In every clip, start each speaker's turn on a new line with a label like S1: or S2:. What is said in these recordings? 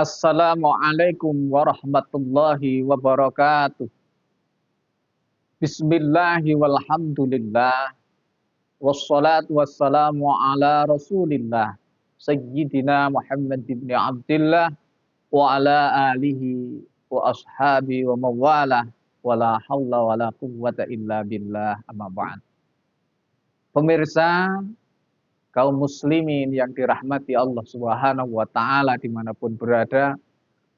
S1: Assalamualaikum warahmatullahi wabarakatuh. Bismillahi walhamdulillah. Wassalatu wassalamu ala rasulillah. Sayyidina Muhammad ibn Abdillah. Wa ala alihi wa ashabi wa mawalah. Wa la hawla wa la quwwata illa billah amma ba'd. Pemirsa, kaum muslimin yang dirahmati Allah Subhanahu wa taala dimanapun berada,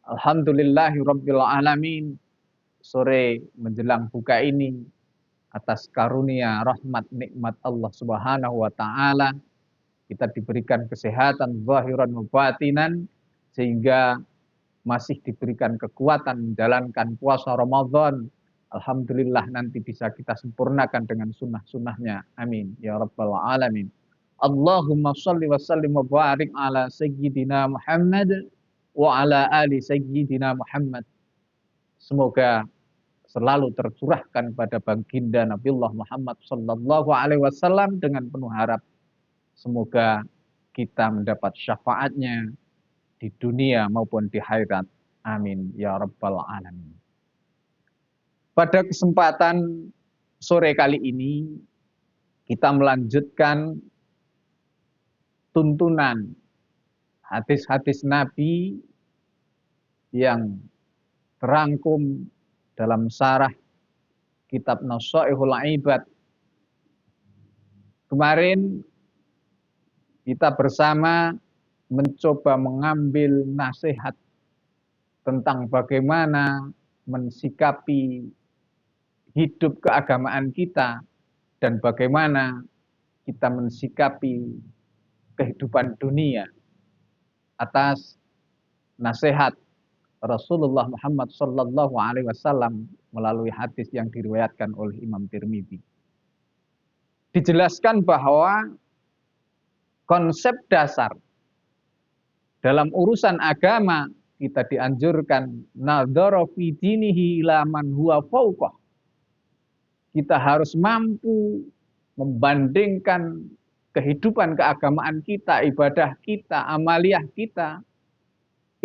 S1: alhamdulillahi rabbil alamin. Sore menjelang buka ini, atas karunia rahmat nikmat Allah Subhanahu wa taala, kita diberikan kesehatan zahiran wa batinan, sehingga masih diberikan kekuatan menjalankan puasa Ramadan. Alhamdulillah, nanti bisa kita sempurnakan dengan sunnah-sunnahnya. Amin ya rabbal alamin. Allahumma sholli wa sallim wa barik ala sayyidina Muhammad wa ala ali sayyidina Muhammad. Semoga selalu tercurahkan pada baginda Nabiullah Muhammad sallallahu alaihi wasallam dengan penuh harap semoga kita mendapat syafaatnya di dunia maupun di akhirat. Amin ya rabbal alamin. Pada kesempatan sore kali ini kita melanjutkan tuntunan hadis-hadis Nabi yang terangkum dalam syarah kitab Nasaihul Ibad. Kemarin kita bersama mencoba mengambil nasihat tentang bagaimana mensikapi hidup keagamaan kita dan bagaimana kita mensikapi kehidupan dunia atas nasihat Rasulullah Muhammad sallallahu alaihi wasallam melalui hadis yang diriwayatkan oleh Imam Tirmidzi. Dijelaskan bahwa konsep dasar dalam urusan agama kita dianjurkan nadzara fi dinihi ila man huwa fawqah. Kita harus mampu membandingkan kehidupan keagamaan kita, ibadah kita, amaliyah kita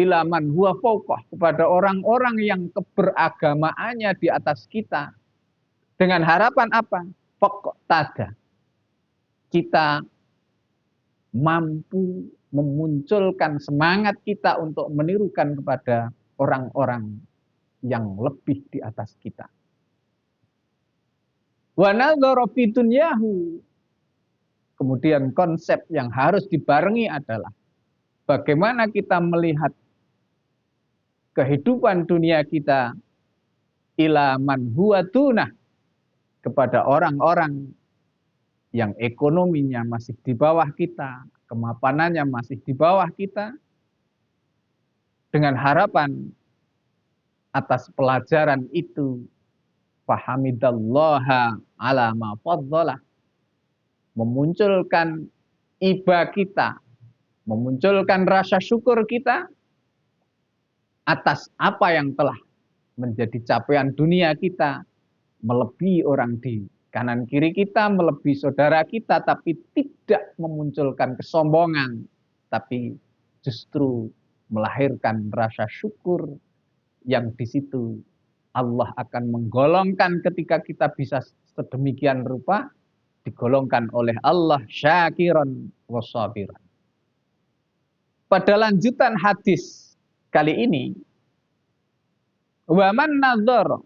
S1: ila man huwa fawqah, kepada orang-orang yang keberagamaannya di atas kita. Dengan harapan apa? Faqtada. Kita mampu memunculkan semangat kita untuk menirukan kepada orang-orang yang lebih di atas kita. Wa nadzara fi dunyahu. Kemudian konsep yang harus dibarengi adalah bagaimana kita melihat kehidupan dunia kita ila man huwa dunah, kepada orang-orang yang ekonominya masih di bawah kita, kemapanannya masih di bawah kita, dengan harapan atas pelajaran itu fahamidallaha ala ma faddalah, memunculkan iba kita, memunculkan rasa syukur kita atas apa yang telah menjadi capaian dunia kita, melebihi orang di kanan kiri kita, melebihi saudara kita, tapi tidak memunculkan kesombongan, tapi justru melahirkan rasa syukur yang di situ Allah akan menggolongkan ketika kita bisa sedemikian rupa, digolongkan oleh Allah syakiran wa sabiran. Pada lanjutan hadis kali ini, waman nadzara,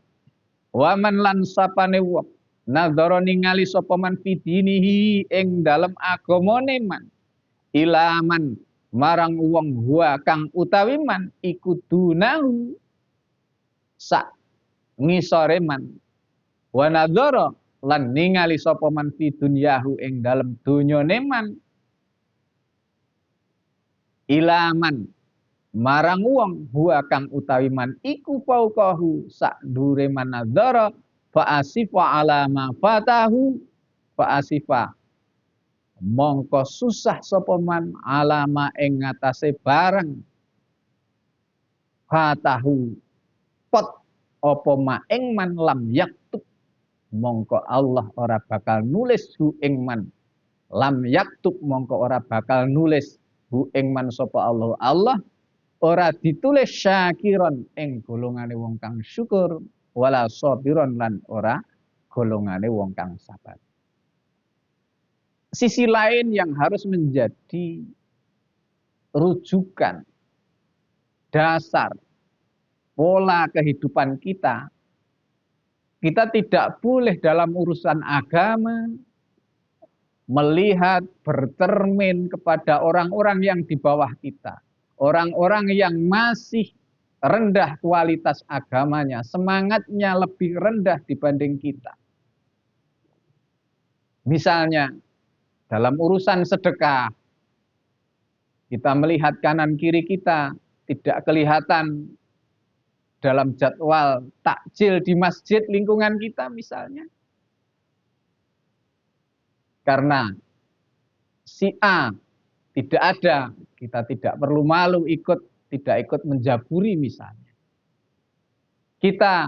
S1: waman lan sapane wong nadzara ningali sapa man fi dinihi ing dalem agamane man, ilaman marang wong huwa kang utawi man iku dunahu sak ngisore man, wa nadzara lan ningali sapa man fi dunyahu ing dalem donyane man, ilaman marang wong huwa kang utawi man iku fauqahu sak dure man nadzara fa asifa ala ma fatahu, fa asifa mongko susah sapa man alama ing ngatasé barang fatahu pot apa ma ing man lam yaktub, mongko Allah ora bakal nulis hu ing man, lam yaktub mongko ora bakal nulis hu ing man sapa Allah ora ditulis syakiron ing golongane wong kang syukur, wala sabiron lan ora golongane wong kang sabar. Sisi lain yang harus menjadi rujukan, dasar, pola kehidupan kita, kita tidak boleh dalam urusan agama melihat, bercermin kepada orang-orang yang di bawah kita. Orang-orang yang masih rendah kualitas agamanya, semangatnya lebih rendah dibanding kita. Misalnya, dalam urusan sedekah, kita melihat kanan kiri kita tidak kelihatan dalam jadwal takjil di masjid lingkungan kita misalnya. Karena si A tidak ada, kita tidak perlu malu tidak ikut menjaburi misalnya. Kita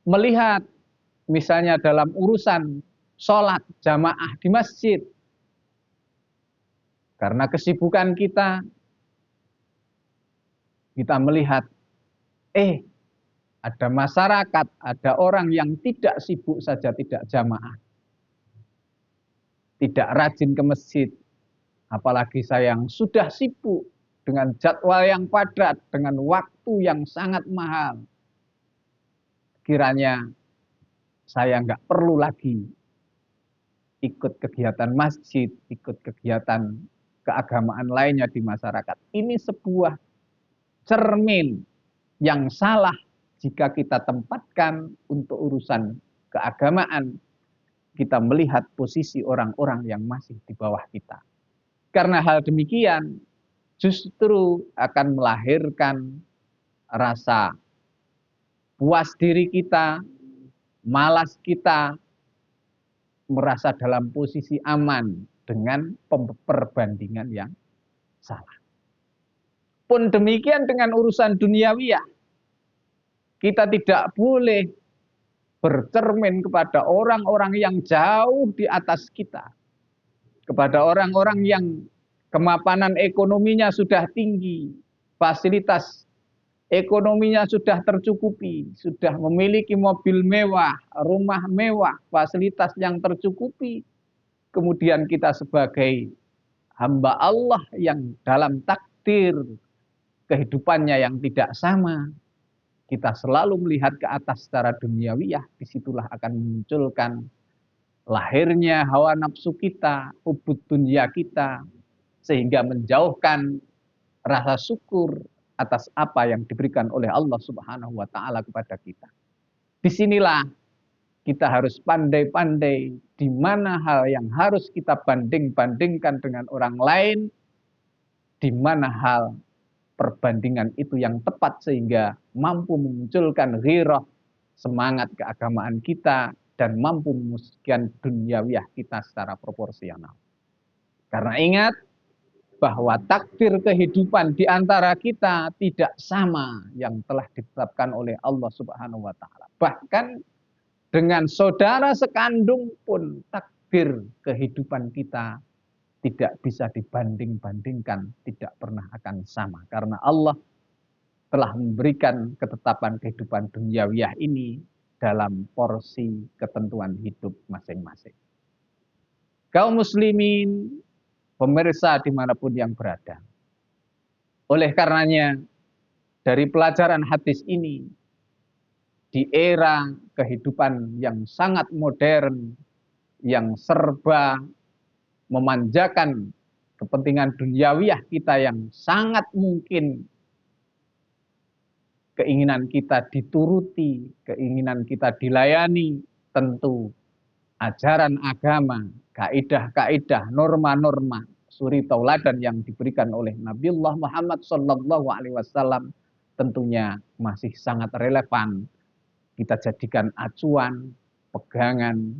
S1: melihat misalnya dalam urusan sholat jamaah di masjid, karena kesibukan kita melihat, ada masyarakat, ada orang yang tidak sibuk saja tidak jamaah, tidak rajin ke masjid, apalagi saya yang sudah sibuk dengan jadwal yang padat, dengan waktu yang sangat mahal. Kiranya saya nggak perlu lagi ikut kegiatan masjid, ikut kegiatan keagamaan lainnya di masyarakat. Ini sebuah cermin yang salah jika kita tempatkan untuk urusan keagamaan. Kita melihat posisi orang-orang yang masih di bawah kita. Karena hal demikian justru akan melahirkan rasa puas diri kita, malas kita, merasa dalam posisi aman dengan perbandingan yang salah. Pun demikian dengan urusan duniawiyah. Kita tidak boleh bercermin kepada orang-orang yang jauh di atas kita. Kepada orang-orang yang kemapanan ekonominya sudah tinggi, fasilitas ekonominya sudah tercukupi, sudah memiliki mobil mewah, rumah mewah, fasilitas yang tercukupi. Kemudian kita sebagai hamba Allah yang dalam takdir kehidupannya yang tidak sama, kita selalu melihat ke atas secara duniawiyah, disitulah akan memunculkan lahirnya hawa nafsu kita, hubud dunia kita, sehingga menjauhkan rasa syukur atas apa yang diberikan oleh Allah Subhanahu wa taala kepada kita. Disinilah kita harus pandai-pandai di mana hal yang harus kita banding-bandingkan dengan orang lain, di mana hal perbandingan itu yang tepat sehingga mampu memunculkan ghirah, semangat keagamaan kita, dan mampu memuaskan duniawiyah kita secara proporsional. Karena ingat, bahwa takdir kehidupan di antara kita tidak sama yang telah ditetapkan oleh Allah Subhanahu wa taala. Bahkan dengan saudara sekandung pun takdir kehidupan kita tidak bisa dibanding-bandingkan, tidak pernah akan sama. Karena Allah telah memberikan ketetapan kehidupan duniawiyah ini dalam porsi ketentuan hidup masing-masing. Kaum muslimin, pemirsa dimanapun yang berada. Oleh karenanya, dari pelajaran hadis ini, di era kehidupan yang sangat modern, yang serba memanjakan kepentingan duniawiyah kita yang sangat mungkin keinginan kita dituruti, keinginan kita dilayani, tentu ajaran agama, kaidah-kaidah, norma-norma, suri tauladan yang diberikan oleh Nabiullah Muhammad SAW tentunya masih sangat relevan. Kita jadikan acuan, pegangan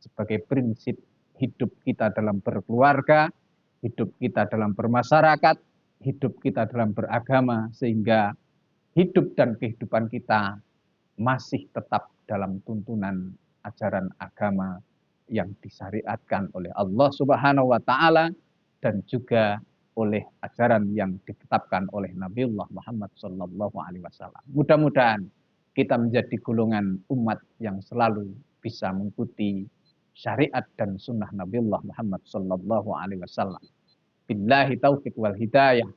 S1: sebagai prinsip hidup kita dalam berkeluarga, hidup kita dalam bermasyarakat, hidup kita dalam beragama, sehingga hidup dan kehidupan kita masih tetap dalam tuntunan ajaran agama yang disyariatkan oleh Allah Subhanahu wa taala dan juga oleh ajaran yang ditetapkan oleh Nabiullah Muhammad Sallallahu Alaihi Wasallam. Mudah-mudahan kita menjadi golongan umat yang selalu bisa mengikuti syariat dan sunnah Nabiullah Muhammad Sallallahu Alaihi Wasallam. Billahi taufiq wal hidayah,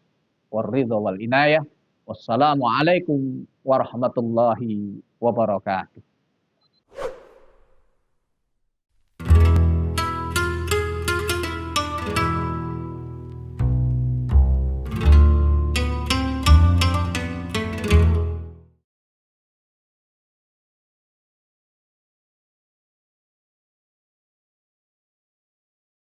S1: wal ridha wal inayah. Wassalamualaikum warahmatullahi wabarakatuh.